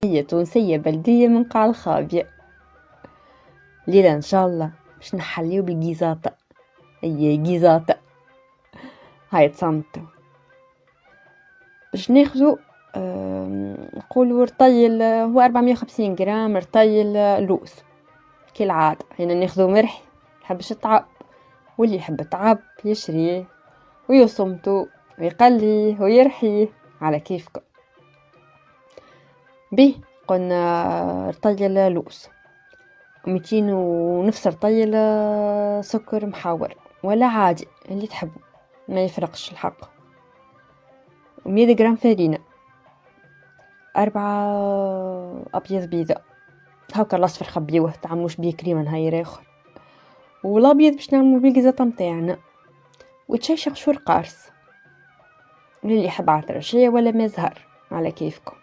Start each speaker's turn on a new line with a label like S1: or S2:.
S1: هي تونسية بلدية من قاع الخابية. ليلة إن شاء الله باش نحليو بالجيزاطة. هي جيزاطة. هاي تصمتوا باش ناخدو نقولوا رطيل، هو 450 جرام رطيل لوز كالعادة. هنا ناخدو مرح يحبش الطعب، واللي يحب الطعب يشريه ويصمتو ويقليه ويرحيه على كيفكم. به قلنا رطيل لوز، 200 ونفس رطيل سكر محاور ولا عادي اللي تحبه ما يفرقش الحق، 100 جرام فرينة، 4 أبيض بيضاء هاكا الأصفر خبيوه تعملوش بيه كريمة نهاير آخر، والأبيض باش نعملو بيه الجزاطة متاعنا، وتشي شخشور قارص للي يحب عطرجية ولا ما زهر على كيفكم.